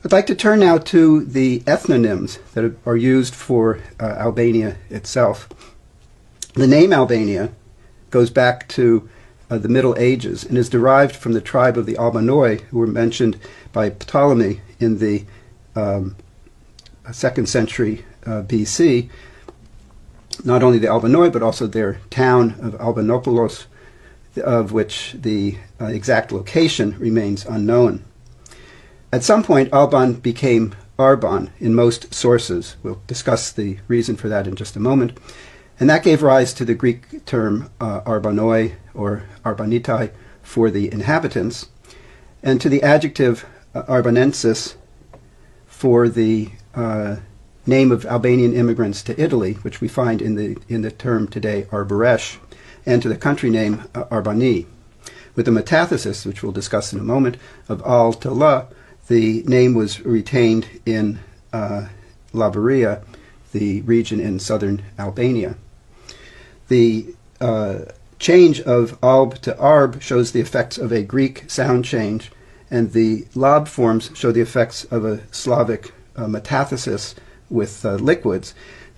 I'd like to turn now to the ethnonyms that are used for Albania itself. The name Albania goes back to the Middle Ages and is derived from the tribe of the Albanoi, who were mentioned by Ptolemy in the 2nd century BC. Not only the Albanoi, but also their town of Albanopoulos, of which the exact location remains unknown. At some point, Alban became Arban in most sources. We'll discuss the reason for that in just a moment. And that gave rise to the Greek term Arbanoi or Arbanitai for the inhabitants, and to the adjective Arbanensis for the name of Albanian immigrants to Italy, which we find in the term today Arboresh, and to the country name Arbani. With the metathesis, which we'll discuss in a moment, of Al to La, the name was retained in Labaria, the region in southern Albania. The change of Alb to Arb shows the effects of a Greek sound change, and the Lab forms show the effects of a Slavic metathesis with liquids,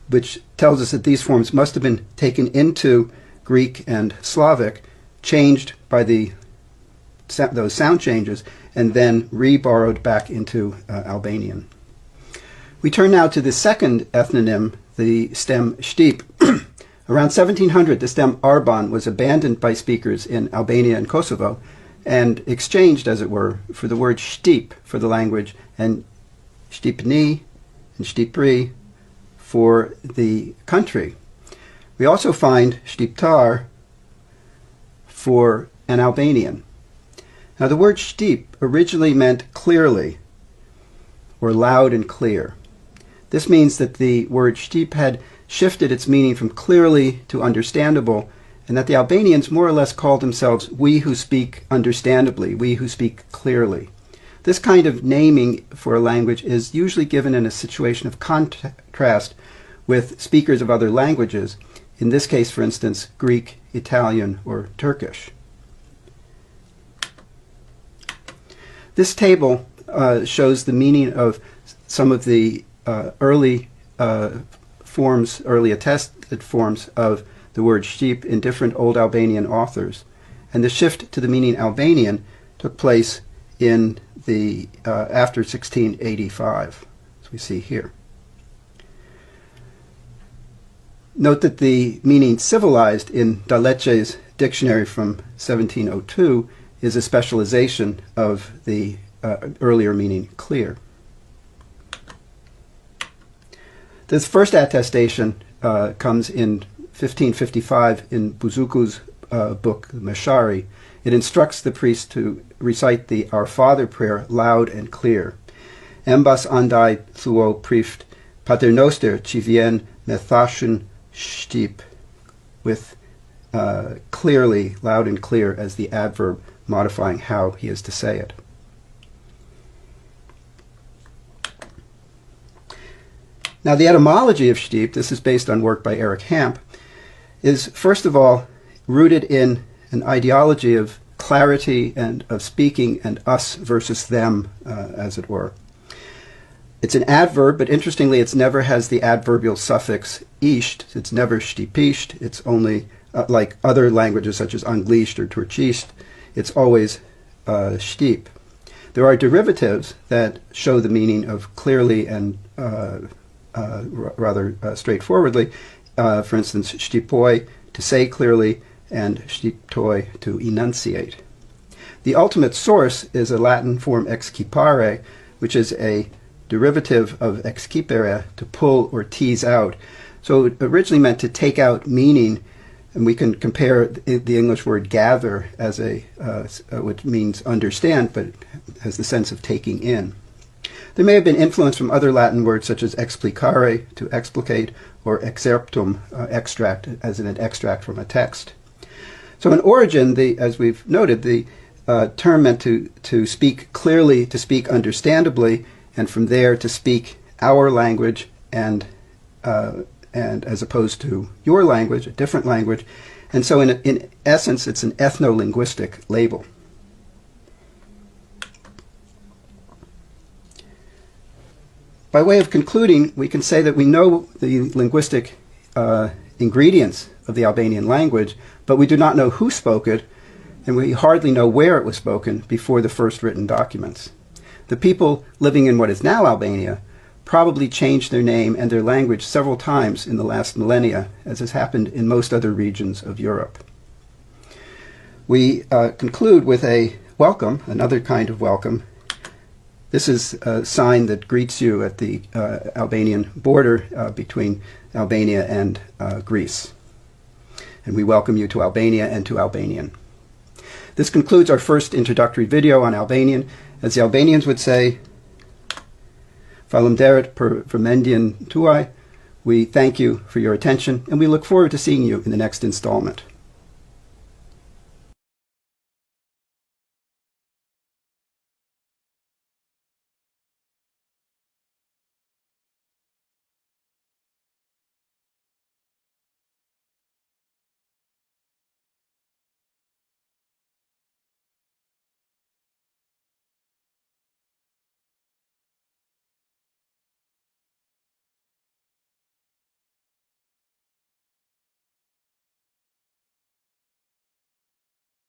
which tells us that these forms must have been taken into Greek and Slavic, changed by those sound changes, and then re-borrowed back into Albanian. We turn now to the second ethnonym, the stem Shtip. Around 1700, the stem Arban was abandoned by speakers in Albania and Kosovo and exchanged, as it were, for the word Shtip for the language, and Shtipni and Shtipri for the country. We also find Shtiptar for an Albanian. Now, the word Shtip originally meant clearly, or loud and clear. This means that the word Shtip had shifted its meaning from clearly to understandable, and that the Albanians more or less called themselves we who speak understandably, we who speak clearly. This kind of naming for a language is usually given in a situation of contrast with speakers of other languages, in this case, for instance, Greek, Italian, or Turkish. This table shows the meaning of some of the early attested forms of the word Shtip in different Old Albanian authors. And the shift to the meaning Albanian took place in the after 1685, as we see here. Note that the meaning civilized in Daleche's dictionary from 1702 is a specialization of the earlier meaning clear. This first attestation comes in 1555 in Buzuku's book, Meshari. It instructs the priest to recite the Our Father prayer loud and clear. Embas andai thuo prift paternoster ci vien me thashun Shtip, with clearly, loud and clear, as the adverb modifying how he is to say it. Now, the etymology of Shtip, this is based on work by Eric Hamp, is first of all rooted in an ideology of clarity and of speaking and us versus them, as it were. It's an adverb, but interestingly, it never has the adverbial suffix isht. It's never shtipisht. It's only, like other languages such as Anglisht or Turchisht, it's always Shtip. There are derivatives that show the meaning of clearly and rather straightforwardly. For instance, Shtipoi, to say clearly, and Shtiptoi, to enunciate. The ultimate source is a Latin form excipare, which is a derivative of excipere, to pull or tease out. So it originally meant to take out meaning, and we can compare the English word gather as which means understand, but has the sense of taking in. There may have been influence from other Latin words such as explicare, to explicate, or excerptum, extract, as in an extract from a text. So in origin, as we've noted, the term meant to speak clearly, to speak understandably, and from there to speak our language and as opposed to your language, a different language. And so in essence, it's an ethno-linguistic label. By way of concluding, we can say that we know the linguistic ingredients of the Albanian language, but we do not know who spoke it, and we hardly know where it was spoken before the first written documents. The people living in what is now Albania probably changed their name and their language several times in the last millennia, as has happened in most other regions of Europe. We conclude with a welcome, another kind of welcome. This is a sign that greets you at the Albanian border between Albania and Greece. And we welcome you to Albania and to Albanian. This concludes our first introductory video on Albanian. As the Albanians would say, Faleminderit për vëmendjen tuaj. We thank you for your attention, and we look forward to seeing you in the next installment.